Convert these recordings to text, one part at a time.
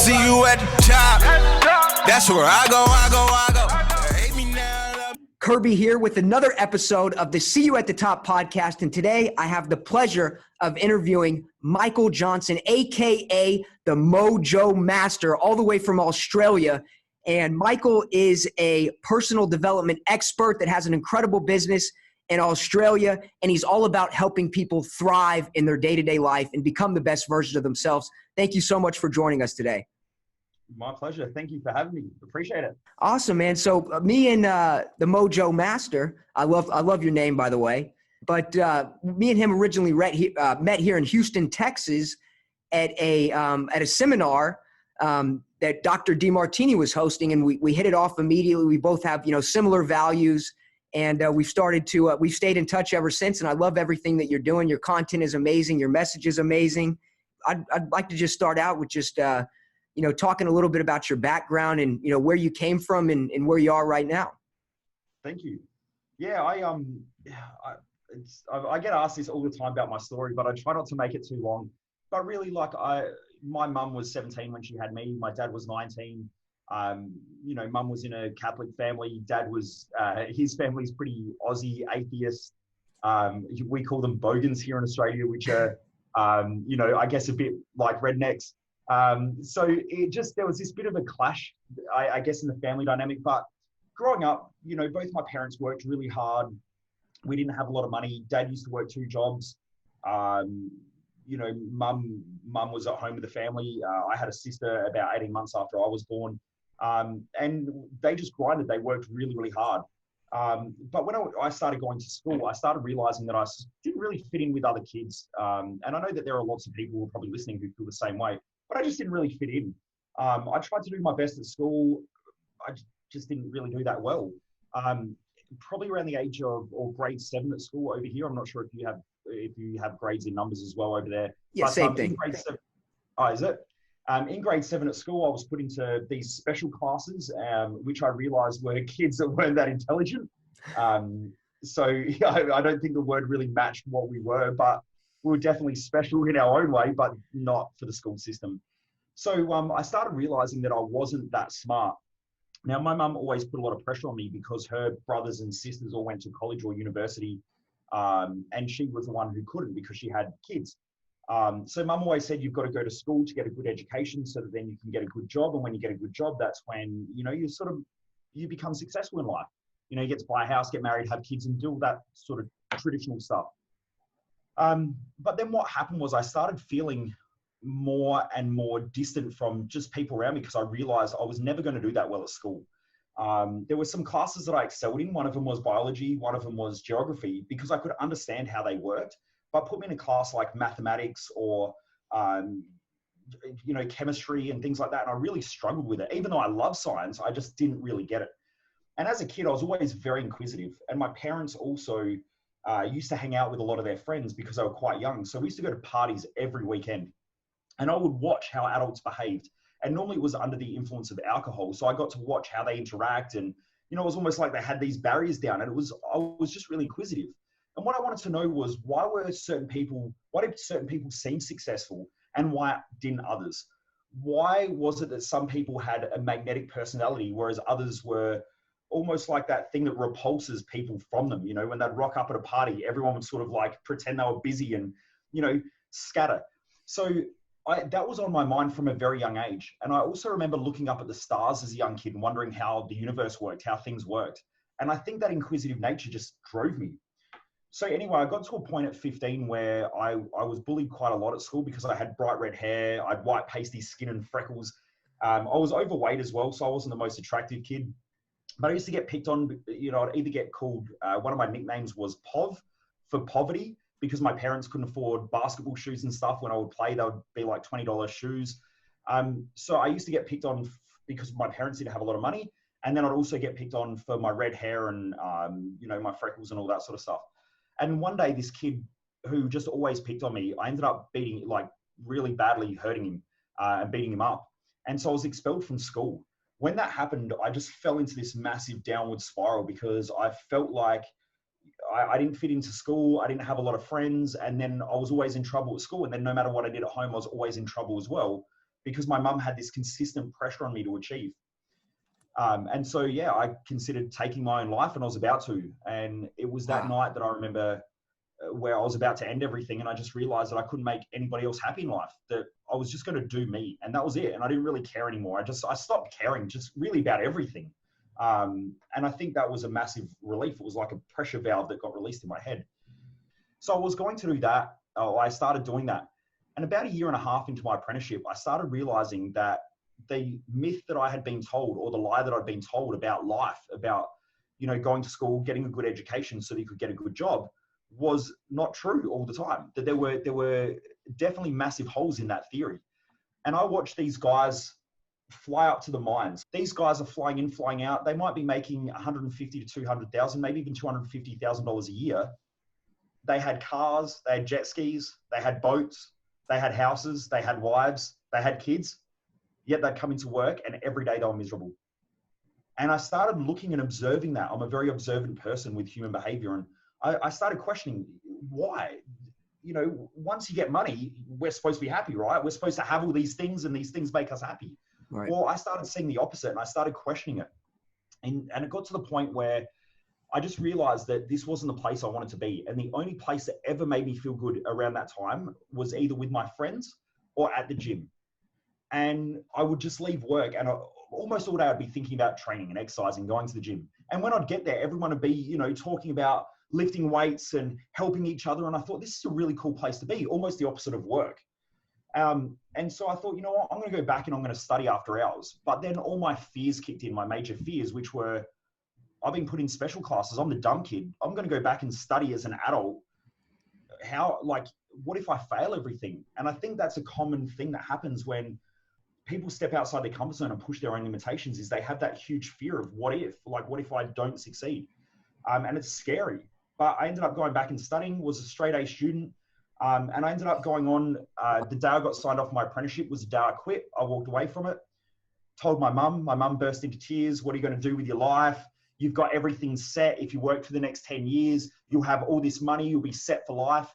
see you at the top. That's where I go. Hate me now, love me. Kirby here with another episode of the See You at the Top podcast. And today I have the pleasure of interviewing Michael Johnson, AKA the Mojo Master, all the way from Australia. And Michael is a personal development expert that has an incredible business in Australia. And he's all about helping people thrive in their day-to-day life and become the best version of themselves. Thank you so much for joining us today. My pleasure. Thank you for having me. Appreciate it. Awesome, man. So me and the Mojo Master, I love your name, by the way. But me and him originally met here in Houston, Texas, at a seminar that Dr. D Martini was hosting, and we hit it off immediately. We both have similar values, and we've stayed in touch ever since. And I love everything that you're doing. Your content is amazing. Your message is amazing. I'd like to just start out with just talking a little bit about your background and, where you came from and where you are right now. Thank you. Yeah, I get asked this all the time about my story, but I try not to make it too long. But really, my mum was 17 when she had me. My dad was 19. Mum was in a Catholic family. Dad was, his family's pretty Aussie atheist. We call them bogans here in Australia, which are, I guess a bit like rednecks. So there was this bit of a clash, I guess, in the family dynamic. But growing up, both my parents worked really hard. We didn't have a lot of money. Dad used to work 2 jobs. Mum was at home with the family. I had a sister about 18 months after I was born. And they just grinded. They worked really, really hard. But when I started going to school, I started realizing that I didn't really fit in with other kids. And I know that there are lots of people who are probably listening who feel the same way. But I just didn't really fit in. I tried to do my best at school. I just didn't really do that well. Probably around the age of grade 7 at school over here. I'm not sure if you have grades in numbers as well over there. Yeah, but, same thing. Is it? In grade 7 at school, I was put into these special classes, which I realized were kids that weren't that intelligent. So I don't think the word really matched what we were, but we were definitely special in our own way, but not for the school system. So I started realizing that I wasn't that smart. Now, my mum always put a lot of pressure on me because her brothers and sisters all went to college or university, and she was the one who couldn't because she had kids. So mum always said, you've got to go to school to get a good education so that then you can get a good job. And when you get a good job, that's when, you become successful in life. You get to buy a house, get married, have kids, and do all that sort of traditional stuff. But then what happened was I started feeling more and more distant from just people around me because I realized I was never going to do that well at school. There were some classes that I excelled in. One of them was biology. One of them was geography because I could understand how they worked. But put me in a class like mathematics or, chemistry and things like that. And I really struggled with it. Even though I love science, I just didn't really get it. And as a kid, I was always very inquisitive. And my parents also used to hang out with a lot of their friends because they were quite young. So we used to go to parties every weekend. And I would watch how adults behaved. And normally it was under the influence of alcohol. So I got to watch how they interact. And, it was almost like they had these barriers down. And I was just really inquisitive. And what I wanted to know was why did certain people seem successful and why didn't others? Why was it that some people had a magnetic personality, whereas others were almost like that thing that repulses people from them? When they'd rock up at a party, everyone would sort of like pretend they were busy and, scatter. So that was on my mind from a very young age. And I also remember looking up at the stars as a young kid and wondering how the universe worked, how things worked. And I think that inquisitive nature just drove me. So anyway, I got to a point at 15 where I was bullied quite a lot at school because I had bright red hair, I had white pasty skin and freckles. I was overweight as well, so I wasn't the most attractive kid. But I used to get picked on, I'd either get called, one of my nicknames was POV, for poverty, because my parents couldn't afford basketball shoes and stuff. When I would play, they would be like $20 shoes. So I used to get picked on because my parents didn't have a lot of money. And then I'd also get picked on for my red hair and, my freckles and all that sort of stuff. And one day, this kid who just always picked on me, I ended up really badly hurting him and beating him up. And so I was expelled from school. When that happened, I just fell into this massive downward spiral because I felt like I didn't fit into school. I didn't have a lot of friends. And then I was always in trouble at school. And then no matter what I did at home, I was always in trouble as well. because my mum had this consistent pressure on me to achieve. And so, yeah, I considered taking my own life, and I was about to. And it was that night that I remember where I was about to end everything. And I just realized that I couldn't make anybody else happy in life, that I was just going to do me. And that was it. And I didn't really care anymore. I stopped caring just really about everything. And I think that was a massive relief. It was like a pressure valve that got released in my head. So I was going to do that. I started doing that. And about a year and a half into my apprenticeship, I started realizing that the myth that I had been told, or the lie that I'd been told about life, about, going to school, getting a good education so that you could get a good job, was not true all the time. That there were definitely massive holes in that theory. And I watched these guys fly up to the mines. These guys are flying in, flying out. They might be making 150 to 200,000, maybe even $250,000 a year. They had cars, they had jet skis, they had boats, they had houses, they had wives, they had kids. Yet they'd come into work and every day they were miserable. And I started looking and observing that. I'm a very observant person with human behavior. And I started questioning why. Once you get money, we're supposed to be happy, right? We're supposed to have all these things, and these things make us happy. Right. Well, I started seeing the opposite, and I started questioning it. And it got to the point where I just realized that this wasn't the place I wanted to be. And the only place that ever made me feel good around that time was either with my friends or at the gym. And I would just leave work, and almost all day I'd be thinking about training and exercising, going to the gym. And when I'd get there, everyone would be, talking about lifting weights and helping each other. And I thought, this is a really cool place to be, almost the opposite of work. And so I thought, you know what, I'm going to go back and I'm going to study after hours. But then all my fears kicked in, my major fears, which were, I've been put in special classes. I'm the dumb kid. I'm going to go back and study as an adult. What if I fail everything? And I think that's a common thing that happens when people step outside their comfort zone and push their own limitations, is they have that huge fear of what if I don't succeed? And it's scary. But I ended up going back and studying, was a straight A student. And I ended up going on, the day I got signed off my apprenticeship was the day I quit. I walked away from it, told my mum burst into tears. What are you going to do with your life? You've got everything set. If you work for the next 10 years, you'll have all this money, you'll be set for life.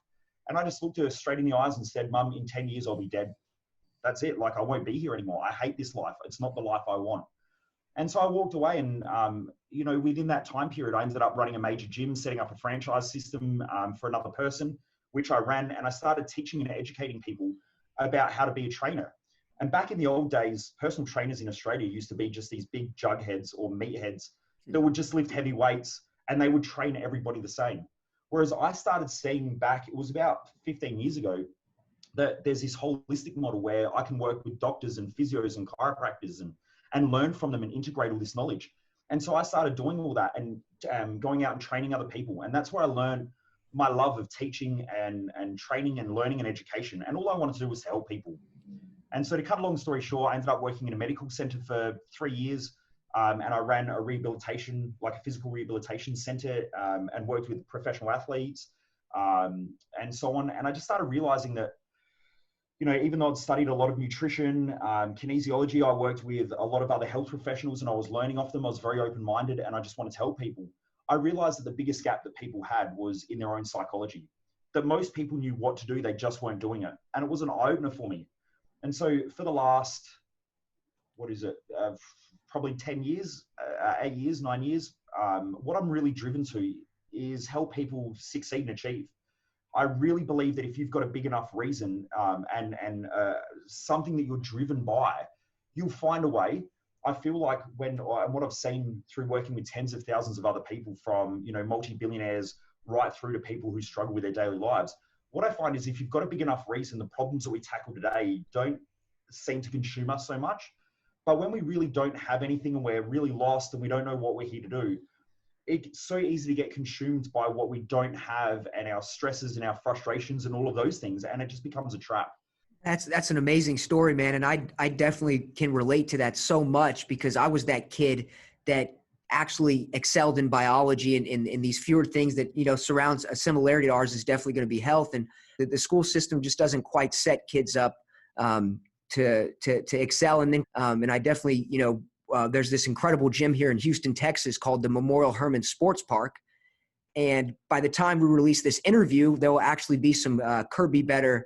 And I just looked her straight in the eyes and said, Mum, in 10 years, I'll be dead. That's it. I won't be here anymore. I hate this life. It's not the life I want. And so I walked away, and, within that time period, I ended up running a major gym, setting up a franchise system for another person, which I ran. And I started teaching and educating people about how to be a trainer. And back in the old days, personal trainers in Australia used to be just these big jugheads or meatheads that would just lift heavy weights, and they would train everybody the same. Whereas I started seeing back, it was about 15 years ago, that there's this holistic model where I can work with doctors and physios and chiropractors and learn from them and integrate all this knowledge. And so I started doing all that and going out and training other people. And that's where I learned my love of teaching and training and learning and education. And all I wanted to do was to help people. And so to cut a long story short, I ended up working in a medical center for 3 years. And I ran a rehabilitation, like a physical rehabilitation center, and worked with professional athletes and so on. And I just started realizing that, even though I'd studied a lot of nutrition, kinesiology, I worked with a lot of other health professionals and I was learning off them. I was very open-minded and I just wanted to help people. I realized that the biggest gap that people had was in their own psychology, that most people knew what to do, they just weren't doing it. And it was an eye-opener for me. And so for the last, probably 10 years, 8 years, 9 years, what I'm really driven to is help people succeed and achieve. I really believe that if you've got a big enough reason and something that you're driven by, you'll find a way. I feel like what I've seen through working with tens of thousands of other people, from multi-billionaires right through to people who struggle with their daily lives, what I find is if you've got a big enough reason, the problems that we tackle today don't seem to consume us so much. But when we really don't have anything and we're really lost and we don't know what we're here to do, it's so easy to get consumed by what we don't have and our stresses and our frustrations and all of those things. And it just becomes a trap. That's an amazing story, man. And I definitely can relate to that so much, because I was that kid that actually excelled in biology and in these fewer things that, surrounds a similarity to ours is definitely going to be health. And the school system just doesn't quite set kids up to excel. And then, and I definitely, there's this incredible gym here in Houston, Texas called the Memorial Hermann Sports Park. And by the time we release this interview, there will actually be some KirBeBetter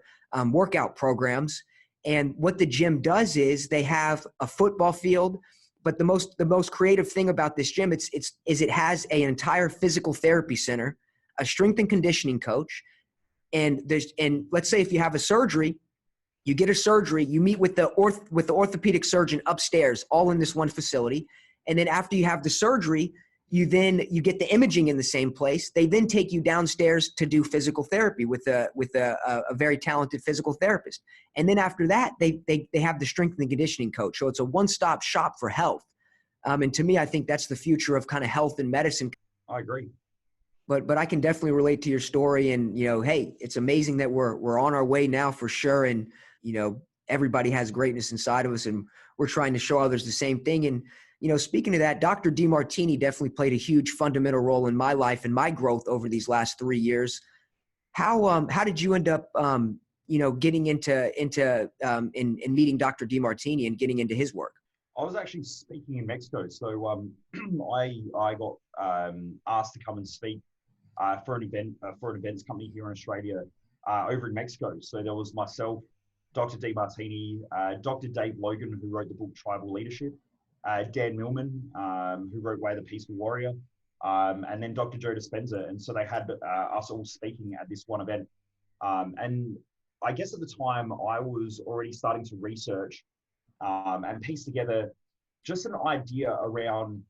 workout programs. And what the gym does is they have a football field, but the most creative thing about this gym is it has an entire physical therapy center, a strength and conditioning coach, and let's say if you have a surgery, you get a surgery, you meet with the orthopedic surgeon upstairs, all in this one facility, and then after you have the surgery, you get the imaging in the same place. They then take you downstairs to do physical therapy with a very talented physical therapist. And then after that, they have the strength and conditioning coach. So it's a one-stop shop for health. And to me, I think that's the future of kind of health and medicine. I agree. But I can definitely relate to your story. And, hey, it's amazing that we're on our way now for sure. And, everybody has greatness inside of us, and we're trying to show others the same thing. And, speaking of that, Dr. D Martini definitely played a huge fundamental role in my life and my growth over these last 3 years. How did you end up, getting into meeting Dr. D Martini and getting into his work? I was actually speaking in Mexico. So I got asked to come and speak for an events company here in Australia over in Mexico. So there was myself, Dr. D Martini, Dr. Dave Logan, who wrote the book Tribal Leadership, Dan Millman, who wrote Way of the Peaceful Warrior, and then Dr. Joe Dispenza. And so they had us all speaking at this one event. And I guess at the time I was already starting to research and piece together just an idea around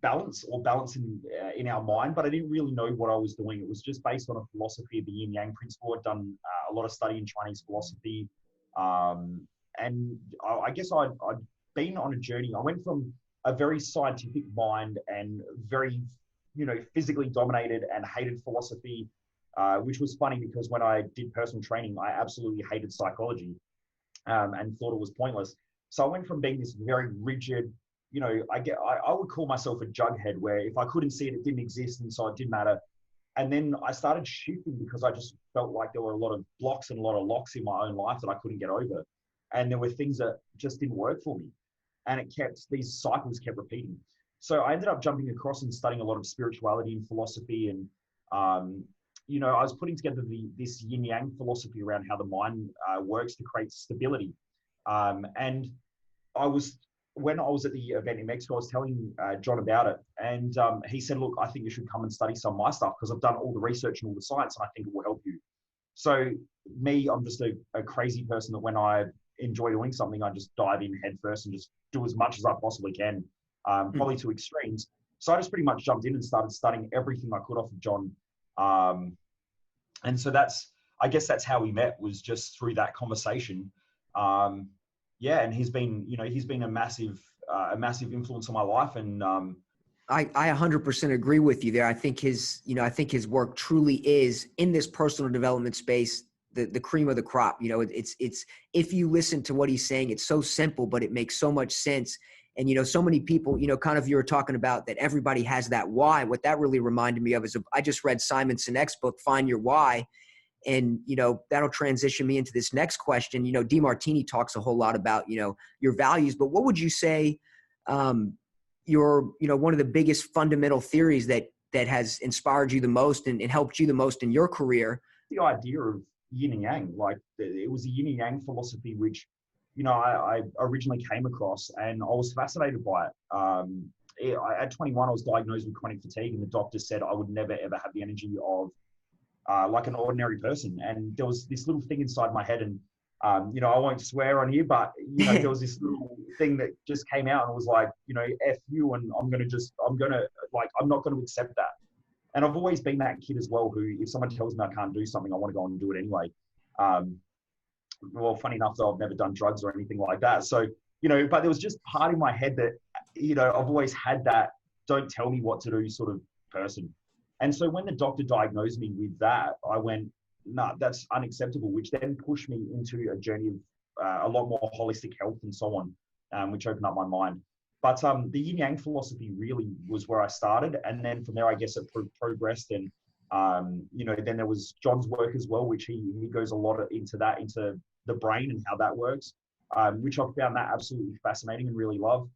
balance in our mind, but I didn't really know what I was doing. It was just based on a philosophy of the Yin Yang principle. I'd done a lot of study in Chinese philosophy. And I guess I'd been on a journey. I went from a very scientific mind and very, physically dominated and hated philosophy, which was funny because when I did personal training, I absolutely hated psychology and thought it was pointless. So I went from being this very rigid, I would call myself a jughead, where if I couldn't see it, it didn't exist, and so it didn't matter. And then I started shifting because I just felt like there were a lot of blocks and a lot of locks in my own life that I couldn't get over. And there were things that just didn't work for me. And these cycles kept repeating. So I ended up jumping across and studying a lot of spirituality and philosophy. And, I was putting together this Yin Yang philosophy around how the mind works to create stability. And when I was at the event in Mexico, I was telling John about it. And he said, look, I think you should come and study some of my stuff because I've done all the research and all the science, and I think it will help you. So I'm just a crazy person that when I enjoy doing something, I just dive in head first and just do as much as I possibly can, probably to extremes. So I just pretty much jumped in and started studying everything I could off of John. And so I guess that's how we met, was just through that conversation. And he's been a massive influence on my life. And I 100% agree with you there. I think his work truly is, in this personal development space, the cream of the crop. It's if you listen to what he's saying, it's so simple, but it makes so much sense. And, so many people, kind of, you were talking about that everybody has that why. What that really reminded me of is I just read Simon Sinek's book, Find Your Why. And, that'll transition me into this next question. D Martini talks a whole lot about, your values, but what would you say, your, one of the biggest fundamental theories that has inspired you the most and helped you the most in your career? The idea of Yin and Yang, like it was the Yin and Yang philosophy, which, I originally came across, and I was fascinated by it. At 21, I was diagnosed with chronic fatigue, and the doctor said I would never, ever have the energy of like an ordinary person. And there was this little thing inside my head, and, I won't swear on here, but, there was this little thing that just came out and was like, F you, and I'm not going to accept that. And I've always been that kid as well, who, if someone tells me I can't do something, I want to go and do it anyway. Well, funny enough, though, I've never done drugs or anything like that. So, but there was just part in my head that, I've always had that don't tell me what to do sort of person. And so when the doctor diagnosed me with that, I went, no, that's unacceptable, which then pushed me into a journey of a lot more holistic health and so on, which opened up my mind. But the Yin Yang philosophy really was where I started. And then from there, I guess it progressed. And, then there was John's work as well, which he goes a lot into the brain and how that works, which I've found that absolutely fascinating and really love.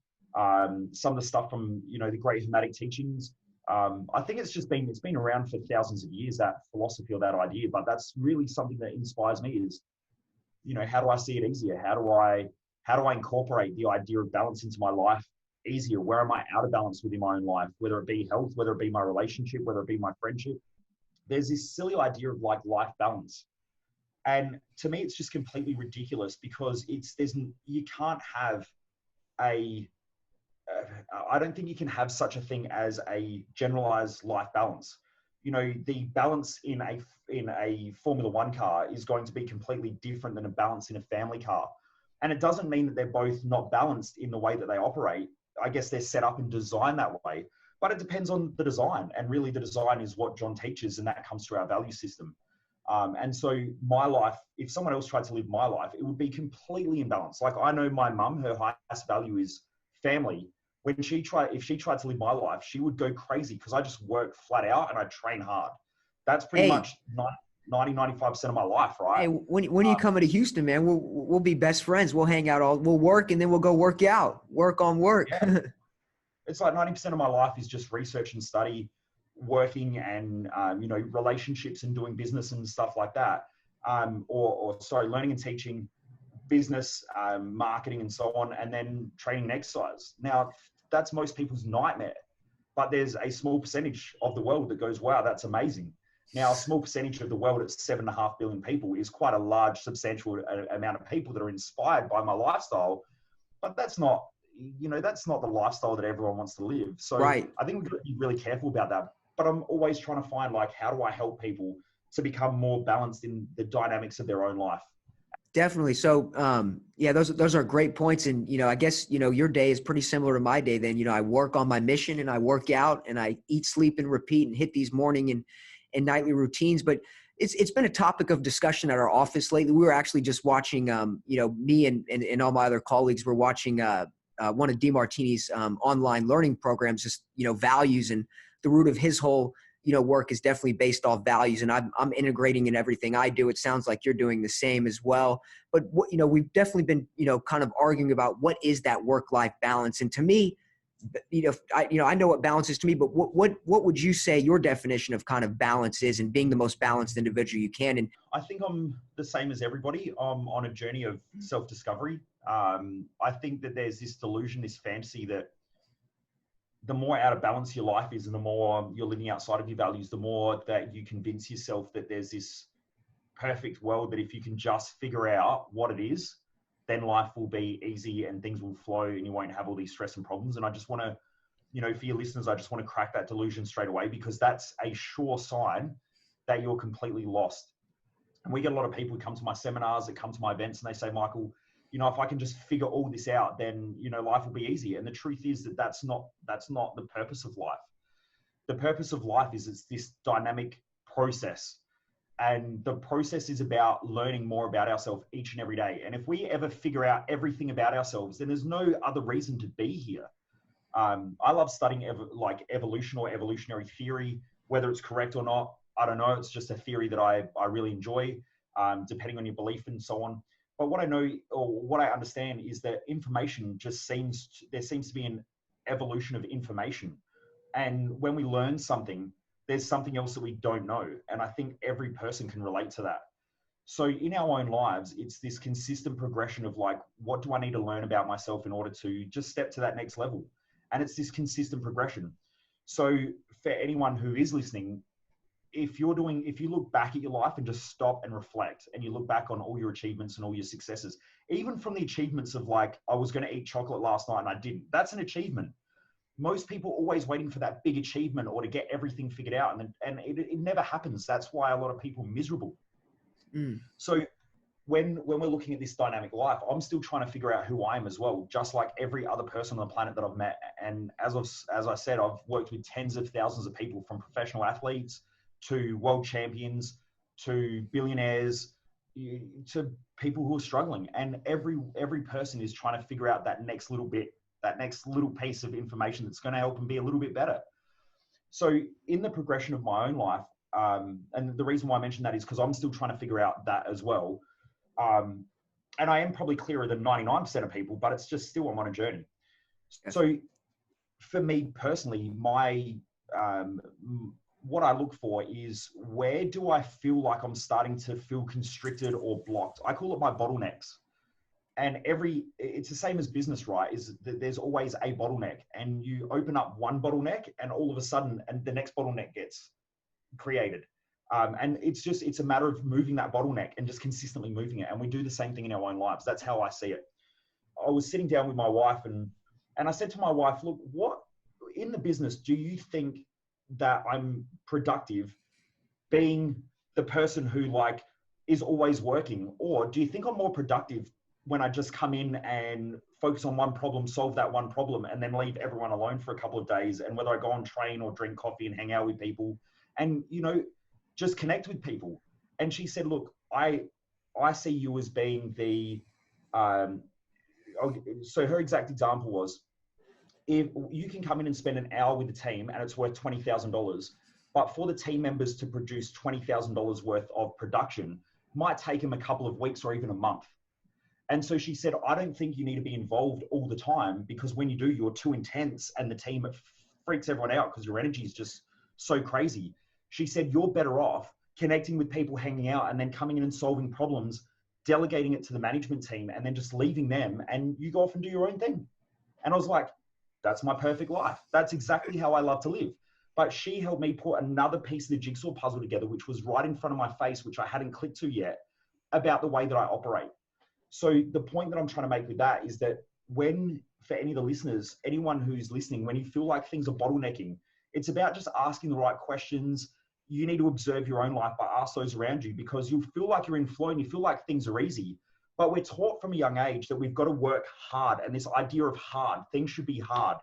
Some of the stuff from, the great Hermetic teachings. I think it's been around for thousands of years, that philosophy or that idea, but that's really something that inspires me, is how do I see it easier? How do I incorporate the idea of balance into my life easier? Where am I out of balance within my own life, whether it be health, whether it be my relationship, whether it be my friendship? There's this silly idea of like life balance. And to me, it's just completely ridiculous because you can't have I don't think you can have such a thing as a generalized life balance. The balance in a Formula One car is going to be completely different than a balance in a family car. And it doesn't mean that they're both not balanced in the way that they operate. I guess they're set up and designed that way, but it depends on the design. And really the design is what John teaches, and that comes through our value system. And so my life, if someone else tried to live my life, it would be completely imbalanced. Like I know my mum, her highest value is family. If she tried to live my life, she would go crazy because I just work flat out and I train hard. That's pretty much 95% of my life, right? Hey, when you come to Houston, man, we'll be best friends. We'll hang out we'll work and then we'll go work out, work on work. Yeah. It's like 90% of my life is just research and study, working and, relationships and doing business and stuff like that. Learning and teaching, business, marketing and so on, and then training and exercise. Now, that's most people's nightmare, but there's a small percentage of the world that goes, wow, that's amazing. Now, a small percentage of the world at 7.5 billion people is quite a large, substantial amount of people that are inspired by my lifestyle, but that's not the lifestyle that everyone wants to live. So right. I think we've got to be really careful about that. But I'm always trying to find, like, how do I help people to become more balanced in the dynamics of their own life? Definitely. So, those are great points. And, I guess, your day is pretty similar to my day then. I work on my mission and I work out and I eat, sleep, and repeat and hit these morning and nightly routines. But it's been a topic of discussion at our office lately. We were actually just watching, me and all my other colleagues were watching one of D Martini's online learning programs, just, values, and the root of his whole work is definitely based off values, and I'm integrating in everything I do. It sounds like you're doing the same as well. But we've definitely been, kind of arguing about what is that work-life balance. And to me, I know what balance is to me, but what would you say your definition of kind of balance is, and being the most balanced individual you can? And I think I'm the same as everybody. I'm on a journey of self-discovery. I think that there's this delusion, this fantasy that the more out of balance your life is and the more you're living outside of your values, the more that you convince yourself that there's this perfect world that if you can just figure out what it is, then life will be easy and things will flow and you won't have all these stress and problems. And I just want to, for your listeners, I just want to crack that delusion straight away, because that's a sure sign that you're completely lost. And we get a lot of people who come to my seminars, that come to my events, and they say, Michael, if I can just figure all this out, then, life will be easy. And the truth is that that's not the purpose of life. The purpose of life is it's this dynamic process. And the process is about learning more about ourselves each and every day. And if we ever figure out everything about ourselves, then there's no other reason to be here. I love studying evolution or evolutionary theory, whether it's correct or not. I don't know. It's just a theory that I really enjoy, depending on your belief and so on. But what I know, or what I understand, is that information there seems to be an evolution of information. And when we learn something, there's something else that we don't know. And I think every person can relate to that. So in our own lives, it's this consistent progression of like, what do I need to learn about myself in order to just step to that next level? And it's this consistent progression. So for anyone who is listening, if you look back at your life and just stop and reflect, and you look back on all your achievements and all your successes, even from the achievements of like, I was going to eat chocolate last night and I didn't, that's an achievement. Most people are always waiting for that big achievement or to get everything figured out. And it never happens. That's why a lot of people are miserable. So when we're looking at this dynamic life, I'm still trying to figure out who I am as well, just like every other person on the planet that I've met. And as I said, I've worked with tens of thousands of people, from professional athletes to world champions, to billionaires, to people who are struggling. And every person is trying to figure out that next little bit, that next little piece of information that's going to help them be a little bit better. So in the progression of my own life, and the reason why I mention that is because I'm still trying to figure out that as well. And I am probably clearer than 99% of people, but it's just still, I'm on a journey. So for me personally, what I look for is, where do I feel like I'm starting to feel constricted or blocked? I call it my bottlenecks. And it's the same as business, right? Is that there's always a bottleneck, and you open up one bottleneck and all of a sudden, and the next bottleneck gets created. And it's a matter of moving that bottleneck and just consistently moving it. And we do the same thing in our own lives. That's how I see it. I was sitting down with my wife and I said to my wife, look, what in the business do you think that I'm productive being the person who like is always working? Or do you think I'm more productive when I just come in and focus on one problem, solve that one problem, and then leave everyone alone for a couple of days? And whether I go on train or drink coffee and hang out with people and, just connect with people. And she said, look, I see you as being so her exact example was, if you can come in and spend an hour with the team and it's worth $20,000, but for the team members to produce $20,000 worth of production might take them a couple of weeks or even a month. And so she said, I don't think you need to be involved all the time, because when you do, you're too intense and the team freaks everyone out because your energy is just so crazy. She said, you're better off connecting with people, hanging out, and then coming in and solving problems, delegating it to the management team, and then just leaving them, and you go off and do your own thing. And I was like, that's my perfect life. That's exactly how I love to live. But she helped me put another piece of the jigsaw puzzle together, which was right in front of my face, which I hadn't clicked to yet, about the way that I operate. So the point that I'm trying to make with that is that for any of the listeners, anyone who's listening, when you feel like things are bottlenecking, it's about just asking the right questions. You need to observe your own life, but ask those around you, because you'll feel like you're in flow and you feel like things are easy. But we're taught from a young age that we've got to work hard, and this idea of hard, things should be hard.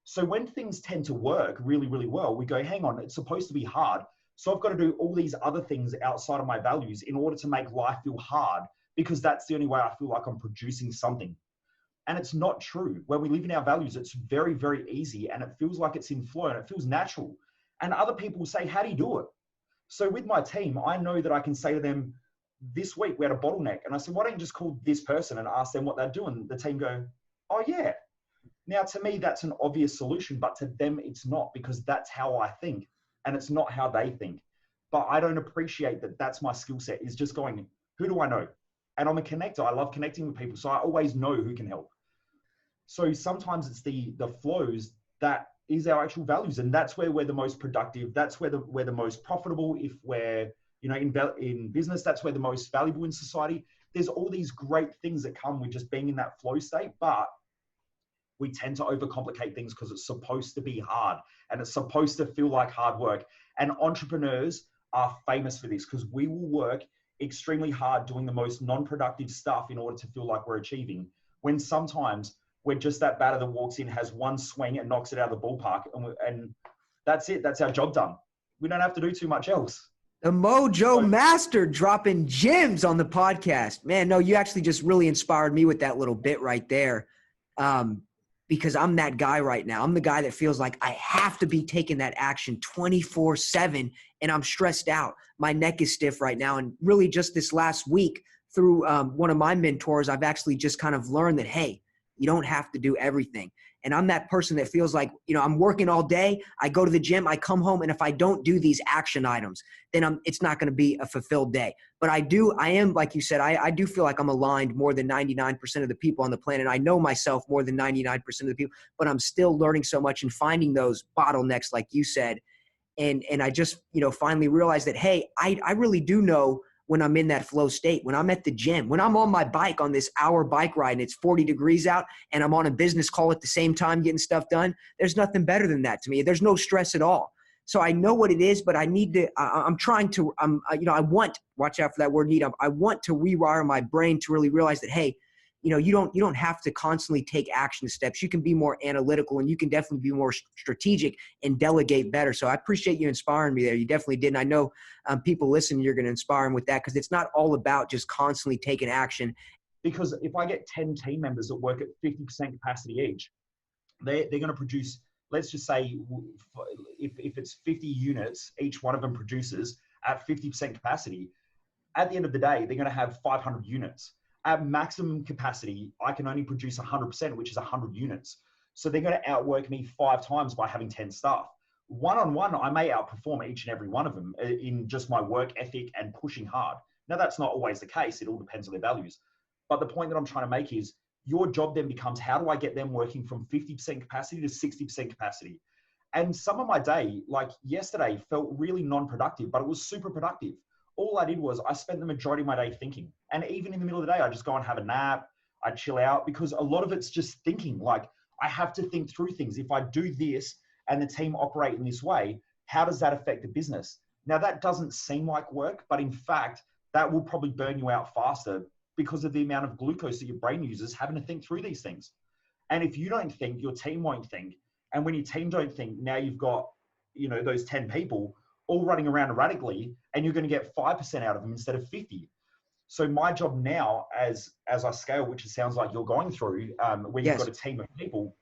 So when things tend to work really, really well, we go, hang on, it's supposed to be hard. So I've got to do all these other things outside of my values in order to make life feel hard, because that's the only way I feel like I'm producing something. And it's not true. When we live in our values, it's very, very easy, and it feels like it's in flow and it feels natural. And other people will say, how do you do it? So with my team, I know that I can say to them, this week we had a bottleneck. And I said, why don't you just call this person and ask them what they're doing? The team go, oh yeah. Now to me, that's an obvious solution, but to them, it's not, because that's how I think and it's not how they think. But I don't appreciate that that's my skill set, is just going, who do I know? And I'm a connector. I love connecting with people. So I always know who can help. So sometimes it's the flows that is our actual values. And that's where we're the most productive. That's where we're the most profitable. If we're, in business, that's where the most valuable in society. There's all these great things that come with just being in that flow state, but we tend to overcomplicate things because it's supposed to be hard and it's supposed to feel like hard work. And entrepreneurs are famous for this, because we will work extremely hard doing the most non-productive stuff in order to feel like we're achieving, when sometimes we're just that batter that walks in, has one swing and knocks it out of the ballpark, and that's it. That's our job done. We don't have to do too much else. The Mojo Master dropping gems on the podcast. Man, no, you actually just really inspired me with that little bit right there. Because I'm that guy right now. I'm the guy that feels like I have to be taking that action 24/7, and I'm stressed out. My neck is stiff right now. And really just this last week through one of my mentors, I've actually just kind of learned that, hey, you don't have to do everything. And I'm that person that feels like, I'm working all day. I go to the gym, I come home, and if I don't do these action items, then it's not going to be a fulfilled day. But I am, like you said, I do feel like I'm aligned more than 99% of the people on the planet. I know myself more than 99% of the people, but I'm still learning so much and finding those bottlenecks, like you said. And I just, finally realized that, hey, I really do know when I'm in that flow state, when I'm at the gym, when I'm on my bike on this hour bike ride and it's 40 degrees out and I'm on a business call at the same time getting stuff done, there's nothing better than that to me. There's no stress at all. So I know what it is, but I need to, I want, watch out for that word, I want to rewire my brain to really realize that, hey, you don't have to constantly take action steps. You can be more analytical, and you can definitely be more strategic and delegate better. So I appreciate you inspiring me there. You definitely did. And I know people listening, you're going to inspire them with that, because it's not all about just constantly taking action. Because if I get 10 team members that work at 50% capacity each, they're going to produce, let's just say, if it's 50 units, each one of them produces at 50% capacity, at the end of the day, they're going to have 500 units. At maximum capacity, I can only produce 100%, which is 100 units. So they're going to outwork me 5 times by having 10 staff. one-on-one, I may outperform each and every one of them in just my work ethic and pushing hard. Now, that's not always the case. It all depends on their values. But the point that I'm trying to make is your job then becomes, how do I get them working from 50% capacity to 60% capacity? And some of my day, like yesterday, felt really non-productive, but it was super productive. All I did was I spent the majority of my day thinking. And even in the middle of the day, I just go and have a nap. I chill out, because a lot of it's just thinking. Like, I have to think through things. If I do this and the team operate in this way, how does that affect the business? Now, that doesn't seem like work, but in fact, that will probably burn you out faster because of the amount of glucose that your brain uses having to think through these things. And if you don't think, your team won't think. And when your team don't think, now you've got, those 10 people all running around erratically, and you're going to get 5% out of them instead of 50. So my job now, as I scale, which it sounds like you're going through, where you've got a team of people,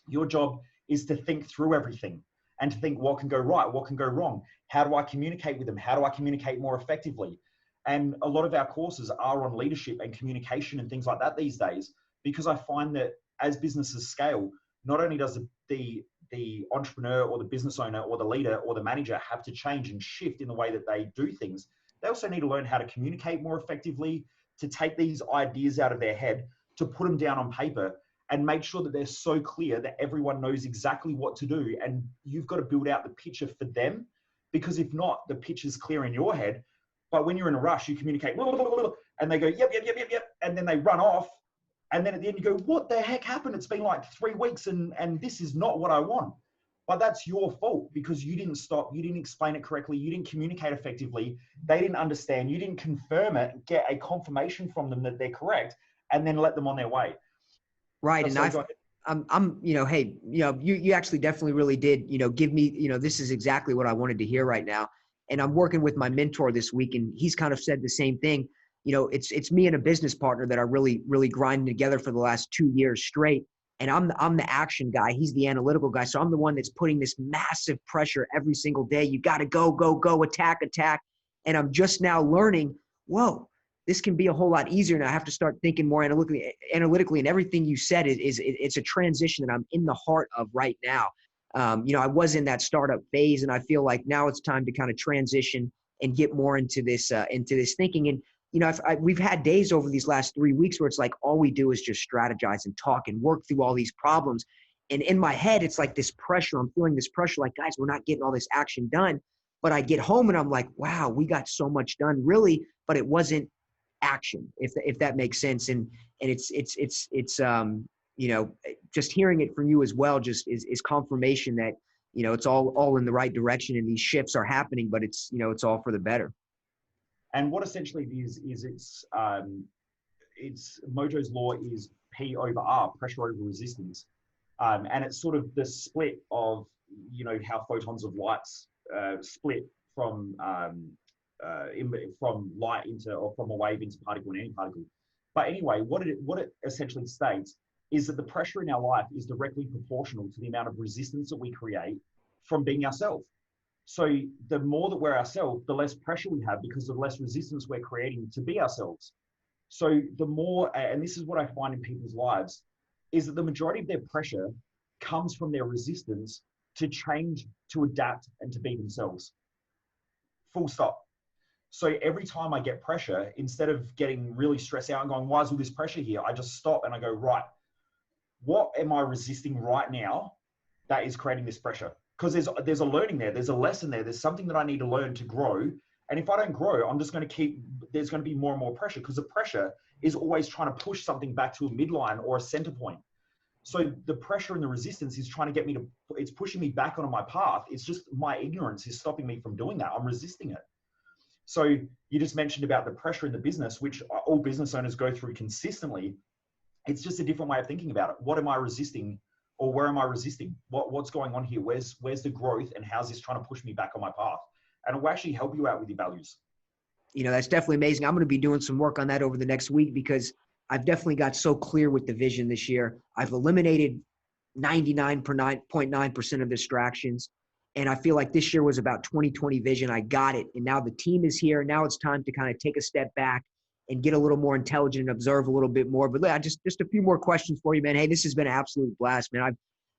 your job is to think through everything and to think what can go right, what can go wrong. How do I communicate with them? How do I communicate more effectively? And a lot of our courses are on leadership and communication and things like that these days, because I find that as businesses scale, not only does the entrepreneur or the business owner or the leader or the manager have to change and shift in the way that they do things, they also need to learn how to communicate more effectively, to take these ideas out of their head, to put them down on paper, and make sure that they're so clear that everyone knows exactly what to do. And you've got to build out the picture for them, because if not, the picture's clear in your head. But when you're in a rush, you communicate, and they go, yep. And then they run off. And then at the end you go, what the heck happened? It's been like 3 weeks and this is not what I want. But that's your fault, because you didn't stop. You didn't explain it correctly. You didn't communicate effectively. They didn't understand. You didn't confirm it, get a confirmation from them that they're correct, and then let them on their way. Right. And you actually definitely really did, give me, this is exactly what I wanted to hear right now. And I'm working with my mentor this week, and he's kind of said the same thing. It's me and a business partner that are really, really grinding together for the last 2 years straight. And I'm the action guy. He's the analytical guy. So I'm the one that's putting this massive pressure every single day. You got to go, attack. And I'm just now learning, whoa, this can be a whole lot easier. And I have to start thinking more analytically. And everything you said it's a transition that I'm in the heart of right now. I was in that startup phase, and I feel like now it's time to kind of transition and get more into this thinking. And we've had days over these last 3 weeks where it's like all we do is just strategize and talk and work through all these problems. And in my head, it's like this pressure. I'm feeling this pressure, like, guys, we're not getting all this action done. But I get home and I'm like, wow, we got so much done, really, but it wasn't action, if that makes sense. And it's just hearing it from you as well just is confirmation that, it's all in the right direction, and these shifts are happening, but it's all for the better. And what essentially it is it's Mojo's Law is P over R, pressure over resistance. And it's sort of the split of, how photons of lights split from light into, or from a wave into particle and antiparticle. But anyway, what it essentially states is that the pressure in our life is directly proportional to the amount of resistance that we create from being ourselves. So the more that we're ourselves, the less pressure we have, because the less resistance we're creating to be ourselves. So the more, and this is what I find in people's lives, is that the majority of their pressure comes from their resistance to change, to adapt, and to be themselves. Full stop. So every time I get pressure, instead of getting really stressed out and going, why is all this pressure here? I just stop and I go, right, what am I resisting right now that is creating this pressure? Because there's a learning there, there's a lesson there, there's something that I need to learn to grow. And if I don't grow, I'm just going to there's going to be more and more pressure, because the pressure is always trying to push something back to a midline or a center point. So the pressure and the resistance is trying to get me it's pushing me back onto my path. It's just my ignorance is stopping me from doing that. I'm resisting it. So you just mentioned about the pressure in the business, which all business owners go through consistently. It's just a different way of thinking about it. What am I resisting? Or where am I resisting? What's going on here? Where's the growth, and how's this trying to push me back on my path? And it will actually help you out with your values. That's definitely amazing. I'm going to be doing some work on that over the next week, because I've definitely got so clear with the vision this year. I've eliminated 99.9% of distractions. And I feel like this year was about 20/20 vision. I got it. And now the team is here. Now it's time to kind of take a step back and get a little more intelligent and observe a little bit more. But just a few more questions for you, man. Hey, this has been an absolute blast, man.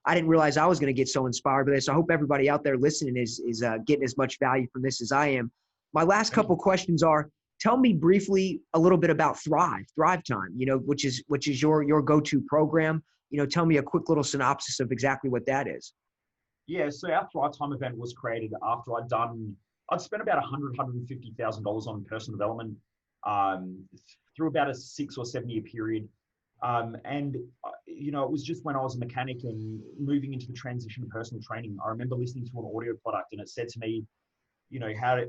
I didn't realize I was going to get so inspired by this. I hope everybody out there listening is getting as much value from this as I am. My last couple questions are, tell me briefly a little bit about Thrive Time, which is your go-to program. Tell me a quick little synopsis of exactly what that is. Yeah, so our Thrive Time event was created after I'd spent about $150,000 on personal development through about a 6 or 7 year period. It was just when I was a mechanic and moving into the transition to personal training. I remember listening to an audio product and it said to me, how to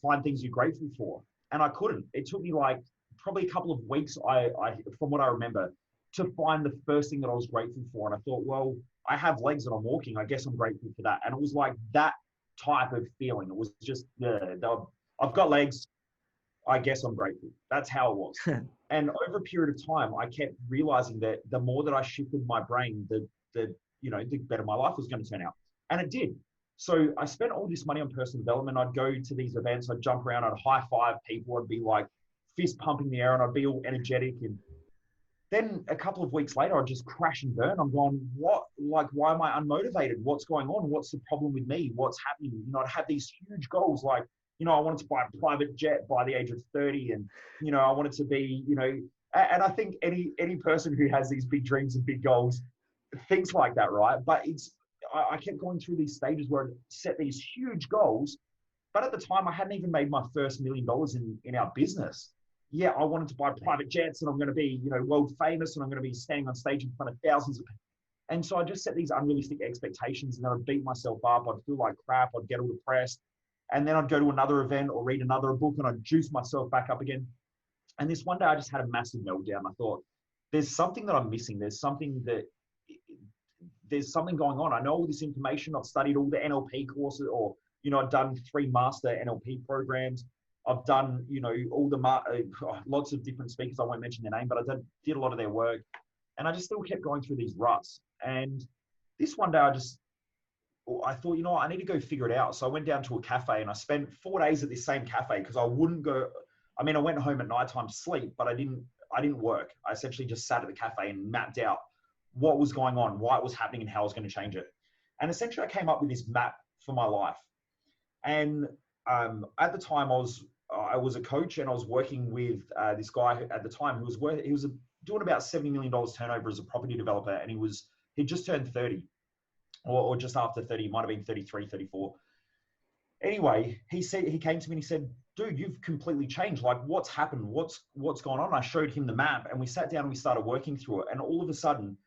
find things you're grateful for. And I couldn't. It took me like probably a couple of weeks, from what I remember, to find the first thing that I was grateful for. And I thought, well, I have legs and I'm walking. I guess I'm grateful for that. And it was like that type of feeling. It was just, I've got legs. I guess I'm grateful. That's how it was. And over a period of time, I kept realizing that the more that I shifted my brain, the better my life was going to turn out. And it did. So I spent all this money on personal development. I'd go to these events, I'd jump around, I'd high five people, I'd be like fist pumping the air and I'd be all energetic. And then a couple of weeks later, I'd just crash and burn. I'm going, why am I unmotivated? What's going on? What's the problem with me? What's happening? I'd have these huge goals like, I wanted to buy a private jet by the age of 30. And, I wanted to be, and I think any person who has these big dreams and big goals thinks like that, right? But I kept going through these stages where I set these huge goals. But at the time, I hadn't even made my first $1 million in our business. Yeah, I wanted to buy private jets and I'm going to be, world famous and I'm going to be standing on stage in front of thousands of people. And so I just set these unrealistic expectations and then I'd beat myself up. I'd feel like crap. I'd get all depressed. And then I'd go to another event or read another book and I'd juice myself back up again. And this one day I just had a massive meltdown. I thought, there's something that I'm missing. There's something going on. I know all this information. I've studied all the NLP courses or, I've done 3 master NLP programs. I've done, all the, lots of different speakers. I won't mention their name, but I did a lot of their work. And I just still kept going through these ruts. And this one day I thought, I need to go figure it out. So I went down to a cafe and I spent 4 days at this same cafe because I wouldn't go. I mean, I went home at nighttime to sleep, but I didn't work. I essentially just sat at the cafe and mapped out what was going on, why it was happening and how I was going to change it. And essentially I came up with this map for my life. And at the time I was a coach and I was working with this guy at the time who was doing about $70 million turnover as a property developer. And he just turned 30. Or just after 30, it might have been 33, 34. Anyway, he came to me and he said, dude, you've completely changed. Like, what's happened? What's going on? I showed him the map and we sat down and we started working through it. And all of a sudden,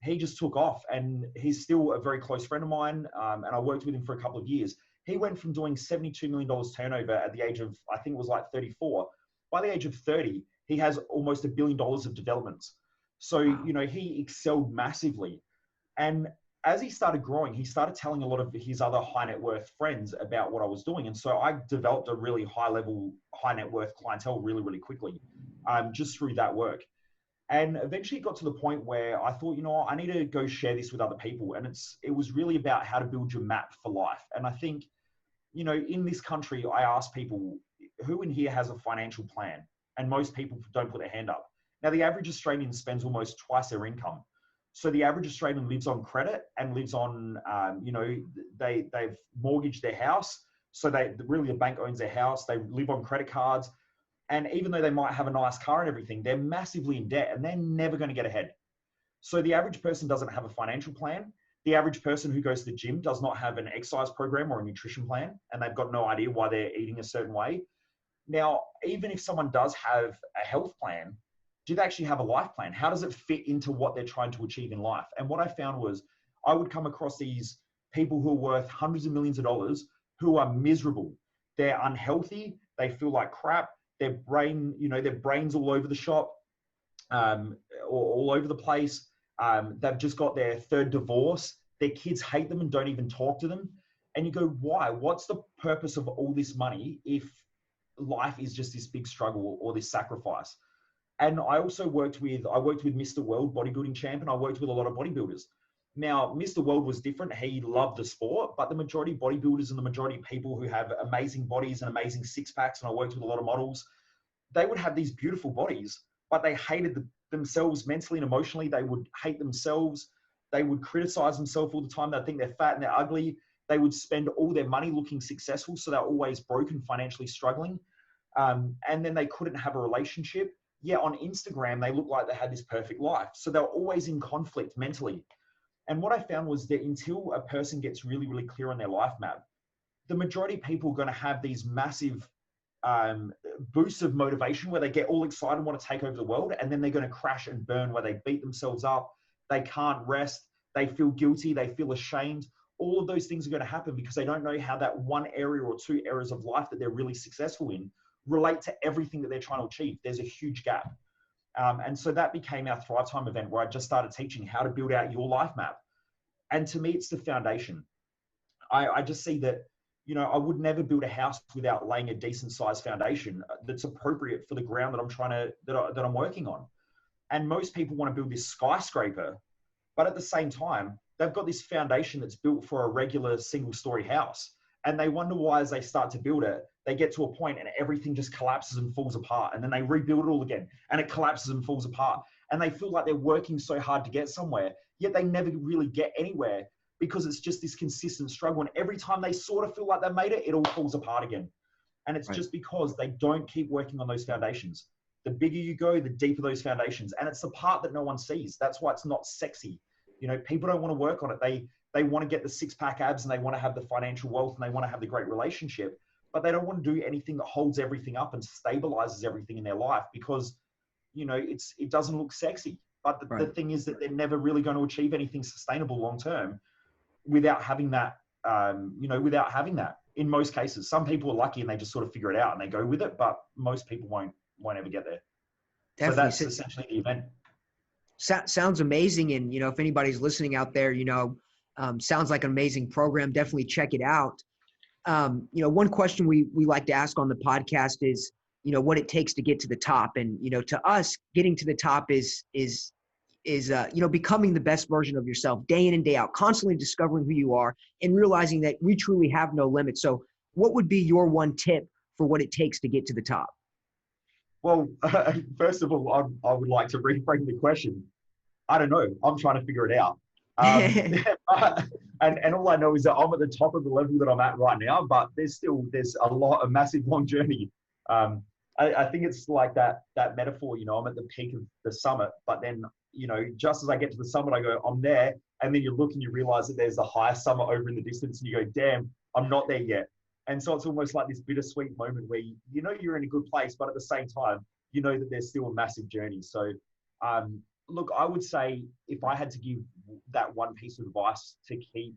he just took off. And he's still a very close friend of mine. And I worked with him for a couple of years. He went from doing $72 million turnover at the age of, I think it was like 34. By the age of 30, he has almost $1 billion of developments. So, he excelled massively. And as he started growing, he started telling a lot of his other high net worth friends about what I was doing. And so I developed a really high net worth clientele really, really quickly, just through that work. And eventually it got to the point where I thought, I need to go share this with other people. And it was really about how to build your map for life. And I think, in this country, I ask people, who in here has a financial plan? And most people don't put their hand up. Now, the average Australian spends almost twice their income. So the average Australian lives on credit and lives on, they've mortgaged their house. So the bank owns their house. They live on credit cards. And even though they might have a nice car and everything, they're massively in debt and they're never going to get ahead. So the average person doesn't have a financial plan. The average person who goes to the gym does not have an exercise program or a nutrition plan, and they've got no idea why they're eating a certain way. Now, even if someone does have a health plan, do they actually have a life plan? How does it fit into what they're trying to achieve in life? And what I found was I would come across these people who are worth hundreds of millions of dollars who are miserable. They're unhealthy. They feel like crap. Their brain's all over the shop, or all over the place. They've just got their 3rd divorce. Their kids hate them and don't even talk to them. And you go, why? What's the purpose of all this money if life is just this big struggle or this sacrifice? And I also worked with Mr. World bodybuilding champion. I worked with a lot of bodybuilders. Now, Mr. World was different. He loved the sport, but the majority of bodybuilders and the majority of people who have amazing bodies and amazing six packs, and I worked with a lot of models, they would have these beautiful bodies, but they hated themselves mentally and emotionally. They would hate themselves. They would criticize themselves all the time. They'd think they're fat and they're ugly. They would spend all their money looking successful. So they're always broken, financially struggling. And then they couldn't have a relationship. Yet on Instagram, they looked like they had this perfect life. So they were always in conflict mentally. And what I found was that until a person gets really, really clear on their life map, the majority of people are going to have these massive boosts of motivation where they get all excited and want to take over the world. And then they're going to crash and burn where they beat themselves up. They can't rest. They feel guilty. They feel ashamed. All of those things are going to happen because they don't know how that one area or two areas of life that they're really successful in relate to everything that they're trying to achieve. There's a huge gap. And so that became our Thrive Time event where I just started teaching how to build out your life map. And to me, it's the foundation. I just see that, I would never build a house without laying a decent sized foundation that's appropriate for the ground that I'm that I'm working on. And most people want to build this skyscraper, but at the same time, they've got this foundation that's built for a regular single story house. And they wonder why, as they start to build it, they get to a point and everything just collapses and falls apart. And then they rebuild it all again and it collapses and falls apart. And they feel like they're working so hard to get somewhere, yet they never really get anywhere because it's just this consistent struggle. And every time they sort of feel like they made it, it all falls apart again. And it's just because they don't keep working on those foundations. The bigger you go, the deeper those foundations. And it's the part that no one sees. That's why it's not sexy. People don't want to work on it. They want to get the six-pack abs and they want to have the financial wealth and they want to have the great relationship, but they don't want to do anything that holds everything up and stabilizes everything in their life because, it doesn't look sexy. But the thing is that they're never really going to achieve anything sustainable long-term without having that, without having that in most cases. Some people are lucky and they just sort of figure it out and they go with it, but most people won't ever get there. Definitely. So that's essentially the event. Sounds amazing. And, if anybody's listening out there, sounds like an amazing program. Definitely check it out. One question we like to ask on the podcast is, what it takes to get to the top. And, to us, getting to the top is becoming the best version of yourself day in and day out, constantly discovering who you are and realizing that we truly have no limits. So what would be your one tip for what it takes to get to the top? Well, first of all, I would like to reframe the question. I don't know. I'm trying to figure it out. And all I know is that I'm at the top of the level that I'm at right now, but there's a massive long journey. I think it's like that metaphor, I'm at the peak of the summit, but then, just as I get to the summit, I go, I'm there. And then you look and you realize that there's a higher summit over in the distance and you go, damn, I'm not there yet. And so it's almost like this bittersweet moment where you're in a good place, but at the same time, that there's still a massive journey. So, look, I would say if I had to give that one piece of advice to keep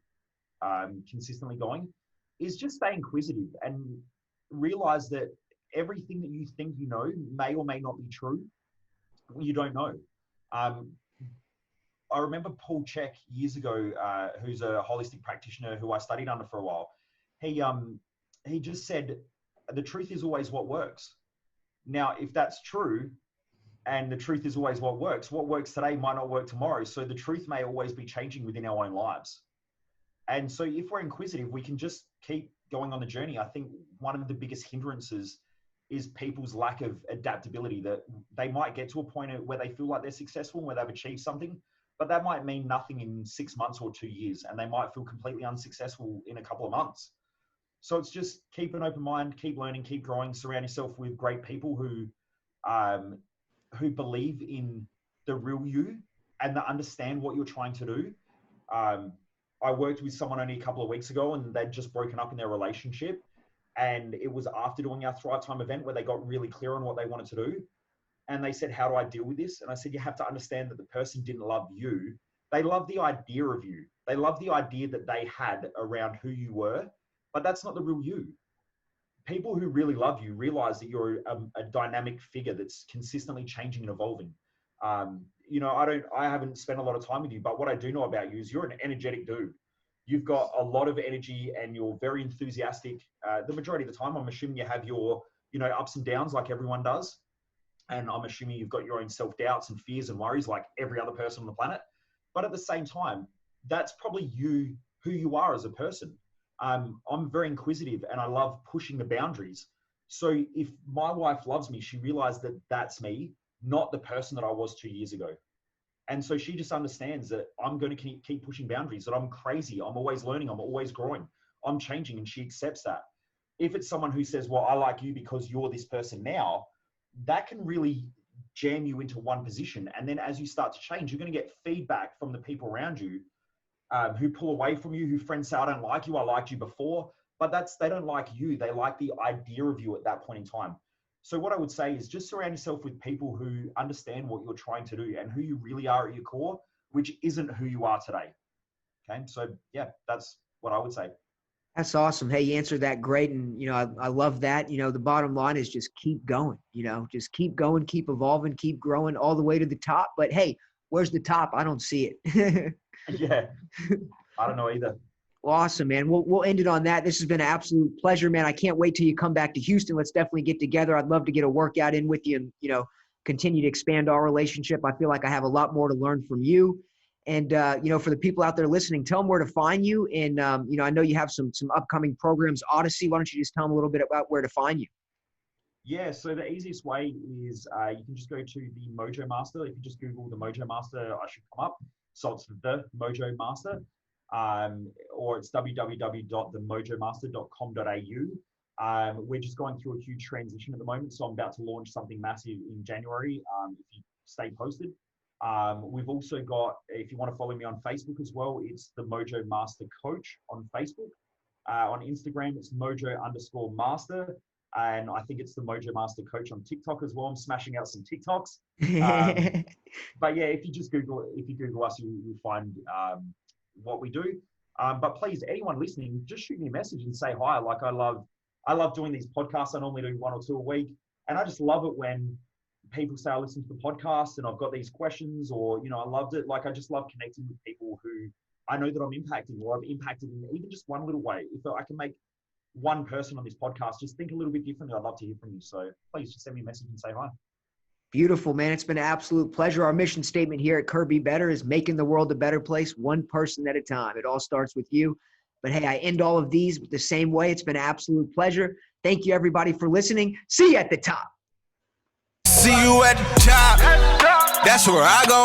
consistently going, is just stay inquisitive and realize that everything that you think you know may or may not be true. You don't know. I remember Paul Chek years ago, who's a holistic practitioner who I studied under for a while. He just said, the truth is always what works. Now, if that's true, and the truth is always what works today might not work tomorrow. So the truth may always be changing within our own lives. And so if we're inquisitive, we can just keep going on the journey. I think one of the biggest hindrances is people's lack of adaptability, that they might get to a point where they feel like they're successful, where they've achieved something, but that might mean nothing in 6 months or 2 years. And they might feel completely unsuccessful in a couple of months. So it's just keep an open mind, keep learning, keep growing, surround yourself with great people who believe in the real you and that understand what you're trying to do. I worked with someone only a couple of weeks ago and they'd just broken up in their relationship. And it was after doing our Thrive Time event where they got really clear on what they wanted to do. And they said, how do I deal with this? And I said, you have to understand that the person didn't love you. They loved the idea of you. They loved the idea that they had around who you were, but that's not the real you. People who really love you realize that you're a dynamic figure that's consistently changing and evolving. I haven't spent a lot of time with you, but what I do know about you is you're an energetic dude. You've got a lot of energy and you're very enthusiastic. The majority of the time, I'm assuming you have your, ups and downs like everyone does. And I'm assuming you've got your own self-doubts and fears and worries like every other person on the planet. But at the same time, that's probably who you are as a person. I'm very inquisitive and I love pushing the boundaries. So if my wife loves me, she realized that that's me, not the person that I was 2 years ago. And so she just understands that I'm going to keep pushing boundaries, that I'm crazy. I'm always learning. I'm always growing. I'm changing. And she accepts that. If it's someone who says, well, I like you because you're this person now, that can really jam you into one position. And then as you start to change, you're going to get feedback from the people around you who pull away from you, who friends say, I don't like you. I liked you before. But they don't like you. They like the idea of you at that point in time. So what I would say is just surround yourself with people who understand what you're trying to do and who you really are at your core, which isn't who you are today. Okay. So yeah, that's what I would say. That's awesome. Hey, you answered that great. And, I love that. The bottom line is just keep going, just keep going, keep evolving, keep growing all the way to the top. But hey, where's the top? I don't see it. Yeah. I don't know either. Awesome, man. We'll end it on that. This has been an absolute pleasure, man. I can't wait till you come back to Houston. Let's definitely get together. I'd love to get a workout in with you and, continue to expand our relationship. I feel like I have a lot more to learn from you. And, for the people out there listening, tell them where to find you. And, I know you have some upcoming programs, Odyssey. Why don't you just tell them a little bit about where to find you? Yeah, so the easiest way is you can just go to the Mojo Master. If you just Google the Mojo Master, I should come up. So it's the Mojo Master. Or it's www.themojomaster.com.au. We're just going through a huge transition at the moment, so I'm about to launch something massive in January. If you stay posted, we've also got, if you want to follow me on Facebook as well, it's the Mojo Master Coach on Facebook. On Instagram, it's Mojo_Master, and I think it's the Mojo Master Coach on TikTok as well. I'm smashing out some TikToks. But yeah, if you Google us, you'll find what we do. But please, anyone listening, just shoot me a message and say hi. Like I love doing these podcasts. I normally do 1 or 2 a week. And I just love it when people say, I listen to the podcast and I've got these questions, or, I loved it. Like, I just love connecting with people who I know that I'm impacting, or I've impacted in even just one little way. If I can make one person on this podcast just think a little bit differently, I'd love to hear from you. So please just send me a message and say hi. Beautiful, man. It's been an absolute pleasure. Our mission statement here at KirBeBetter is making the world a better place, one person at a time. It all starts with you. But hey, I end all of these the same way. It's been an absolute pleasure. Thank you, everybody, for listening. See you at the top. See you at the top. That's where I go.